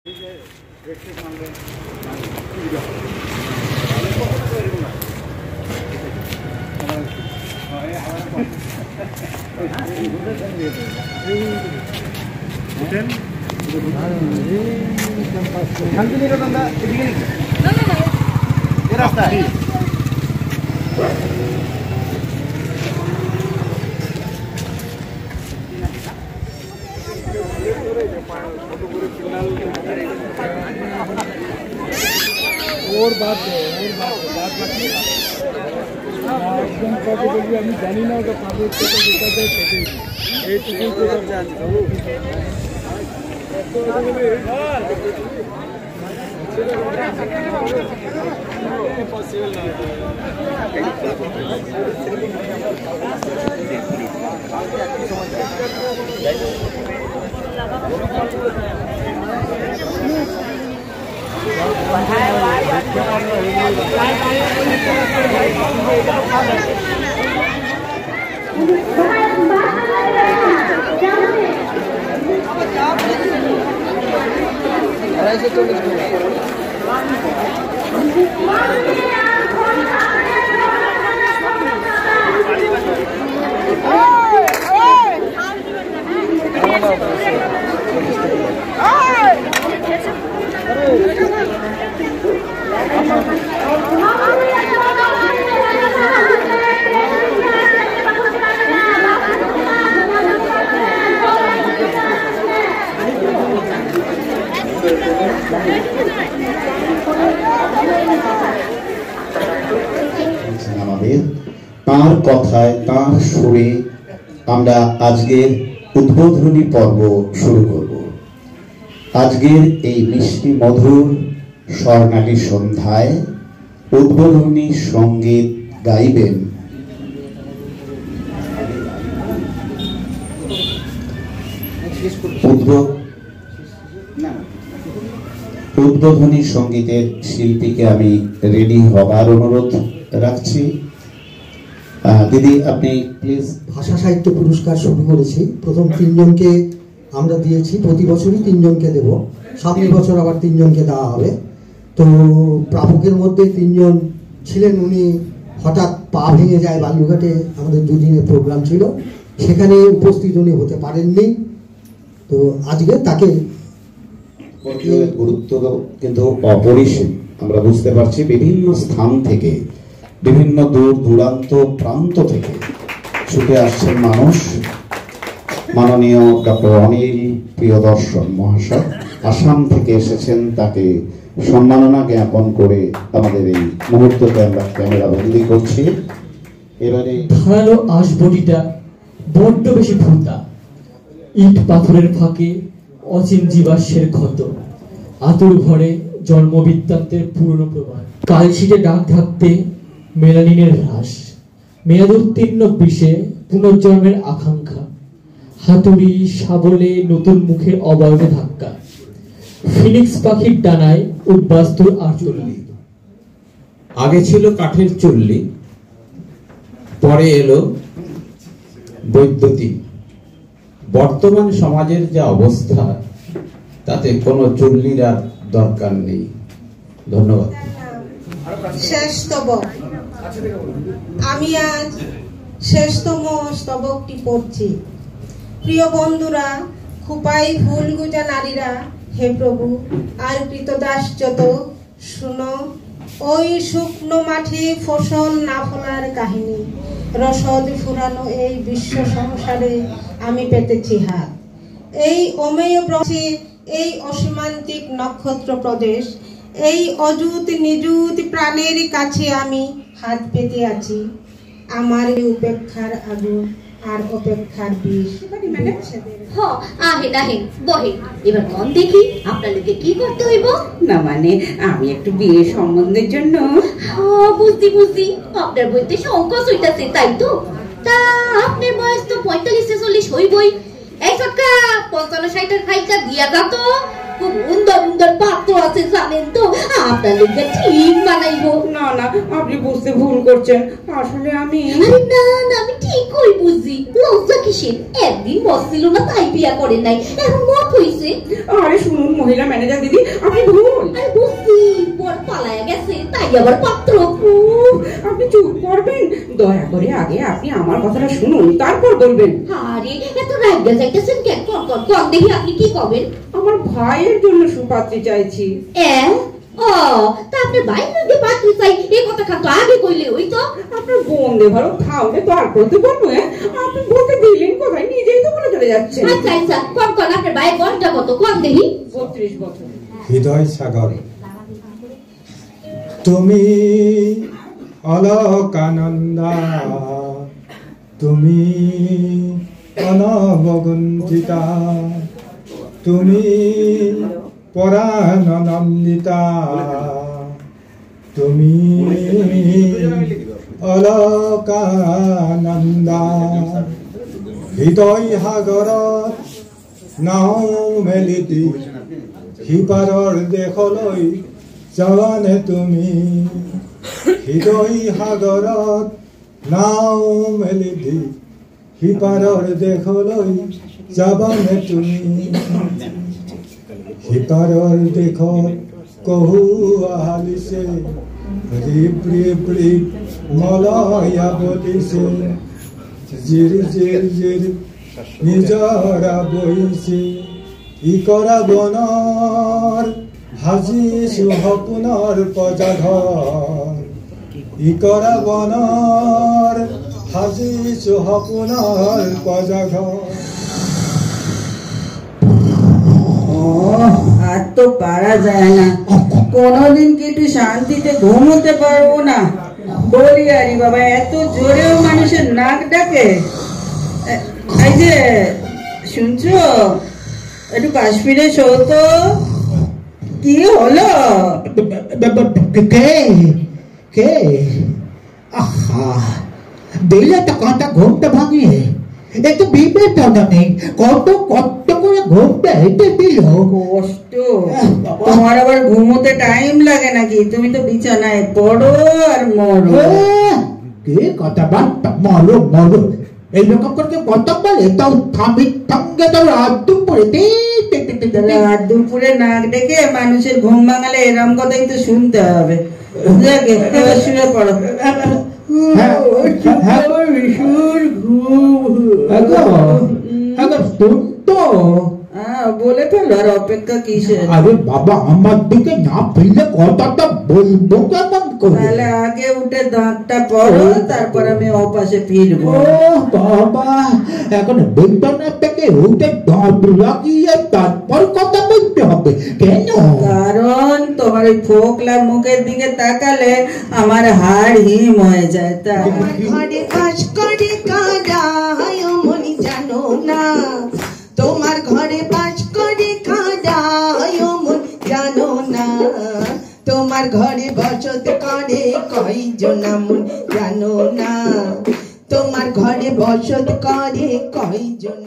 और बात एकदम कभी कभी আমি জানি না ওটা পাবলিক থেকে যেটা দেয় সেটাই এইটুকুই তো জানি আমাদের তার কথায় তার সুরে আমরা আজকের উদ্বোধনী পর্ব শুরু করব। আজকের এই মিষ্টি মধুর স্বর্ণালী সন্ধ্যায় উদ্বোধনী সঙ্গীত গাইবেন উদ্বোধনী সঙ্গীতের শিল্পীকে আমি রেডি হবার অনুরোধ রাখছি। দিদি আপনি প্লিজ। ভাষা সাহিত্য পুরস্কার শুরু করেছি, প্রথম 3 জনকে আমরা দিয়েছি, প্রতি বছরই 3 জনকে দেব, সামনের বছর আবার 3 জনকে দেওয়া হবে। তো প্রাপকের মধ্যে 3 জন ছিলেন, উনি হঠাৎ পা ভেঙে যায় বালুঘাটে, আমাদের দুদিনের প্রোগ্রাম ছিল, সেখানে উপস্থিত উনি হতে পারেননি। তো আজকে তাকে গুরুত্ব কিন্তু অপরিসীম আমরা বুঝতে পারছি। বিভিন্ন স্থান থেকে, বিভিন্ন দূর দূরান্ত প্রান্ত থেকে ছুটে আসছেন মানুষ। মাননীয় ডক্টর অনিল প্রিয়দর্শন মহাশয় আসাম থেকে এসেছেন, তাকে সম্মাননা জ্ঞাপন করে আমাদের এই মুহূর্তকে আমরা ক্যামেরা বন্দি করছি। এবারে ধারালো আঁশবটিটা বড্ড বেশি ভূতা, ইট পাথরের ফাঁকে অচিন জীবাশ্মের ক্ষত, আতুর ঘরে জন্মবৃত্তান্তের পুরনো প্রমাণ, কালশিটে ডাক ঢাকতে মেলানিনের হ্রাস, মেয়াদোত্তীর্ণ বিষে পুনর্জন্মের আকাঙ্ক্ষা, হাতুড়ি শাবলে নতুন মুখের অবয়বে ধাক্কা, ফিনিক্স পাখির ডানায় উদ্বাস্তুর আঁচলি। আগে ছিল কাঠের চুল্লি, পরে এলো বৈদ্যুতিক। বর্তমান সমাজের যা অবস্থা, তাতে কোনো চুল্লির আর দরকার নেই। ধন্যবাদ। শেষ স্তবক। আমি আজ শেষতম স্তবকটি পড়ছি। প্রিয় বন্ধুরা, খুপাই ফুল গুজা নারীরা, হে প্রভু আর কৃতদাস যত, শুনো ওই শুকনো মাঠে ফসল না ফলার কাহিনী। রসদ ফুরানো এই বিশ্ব সংসারে আমি পেতেছি হাত। এই অমেয় ব্রহ্মে, এই অসীমান্তিক নক্ষত্র প্রদেশ, এই অযুত নিযুত প্রাণের কাছে আমি হাত পেতে আছি। আমার এই উপেক্ষার আগুন আর অপেক্ষার বিষ। এবার কম দেখি আপনার লোকে কি করতে হইব। না মানে আমি একটু বিয়ে সম্বন্ধের জন্য। বুঝছি আপনার বইতে সংকোচ হইতাছে, তাই তো? তা আপনার বয়স তো 45-46 হইবই। এই সরকা 55-60 ফাইলটা দিয়া যা তো, খুব সুন্দর পাত্র আছে জানেন তো, আপনার লোকে ঠিক মানাইব। না আপনি বুঝতে ভুল করছেন, আসলে আমি। না আমি ঠিক কই বুঝি লজ্জা কিসের? একদিন বসছিল না তাই বিয়া করে নাই, এখন মত হইছে। আরে শুনুন মহিলা ম্যানেজার দিদি, আপনি ভুল। আরে বুঝছি বর পালায়া গেছে তাই আবার পাত্র। আপনি চুপ করবেন দয়া করে, আগে আপনি আমার কথাটা শুনুন তারপর বলবেন। আরে এত রাইগা যাইতেছেন কেন? কোন দেখি আপনি কি করবেন? আমার ভাইয়ের জন্য সুপাত্রী চাইছি। ও তা আপনার ভাই লগে পাত্রী চাই এই কথা তো আগে কইলে ওই তো। আপনার বন্ধে ভালো থামলে তারপর তো বলবো। আপনি বলতে দিলেন কোথায়, নিজেই তো বলে চলে যাচ্ছেন। আচ্ছা আচ্ছা কোন আপনার ভাইয়ের বয়সটা কত? কোন দেখি। 32 বছর। হৃদয় সাগর তুমি অলকানন্দা, তুমি অনবগুঞ্চিতা, তুমি পরানন্দিতা, তুমি অলকানন্দা। হৃদয় সাগৰত নাও মেলিতি, সিপাৰৰ দেশলৈ যাবানে তুমি? হৃদয় সাগৰত নাও মেলিতি, সিপাৰৰ দেশলৈ যাবানে তুমি? সিপাৰৰ দেশত কহুৱা হালিছে, ৰিপ ৰিপ ৰিপ মলয়া বলিছে, জিৰ জিৰ জিৰ নিজৰা বহিছে। ইকৰা বনৰ সাজিছো সপোনৰ পজাঘৰ, ইকৰা বনৰ সাজিছো সপোনৰ পজাঘৰ। আর তো পারা যায় না, কোনদিন কি একটু শান্তিতে ঘুমোতে পারবো না। বলি আরে বাবা, এত জোরেও মানুষের নাক ডাকে। এই যে শুনছো, একটু কাশ্মীরে শো তো। কি হলো? কে আহা দিলে তো কাঁটা ঘুমটা ভাঙিয়ে একটু বিবেচনা নেই। কত কষ্ট করে ঘুমটা হেঁটে দিল। কষ্ট তোমার আবার ঘুমোতে টাইম লাগে নাকি? তুমি তো বিছানায় পড়ো আর মরো। কে কথা বার্তা মরো মরো এইরকম করে কথা বলে, তাও থামি সঙ্গে তো রাত দুপুরে রাত দুপুরে নাক ডেকে মানুষের ঘুম ভাঙালে এরম কথাই তো শুনতে হবে। শুনে পড়ো। বলে ফেলো, আর অপেক্ষা কিসের? আরে বাবা আমার দিকে না ফেললে কথাটা বলবো কেমন করে? তাহলে আগে উঠে দাঁতটা পড়ো, তারপর আমি ওপাশে ফিরবো। ও বাবা, এখন বেতনা থেকে উঠে দাঁত লাগিয়ে তারপর কথা বলতে হবে কেন? কারণ তোমার ওই ফোকলার মুখের দিকে তাকালে আমার হাড় হিম হয়ে যায়। তাই ঘরে বাস করে কারা মনি জানো না, তোমার ঘরে বাস করে কারা মন জানো না, তোমার ঘরে বসত করে কয়জন মন জানো না, তোমার ঘরে বসত করে কয়জন।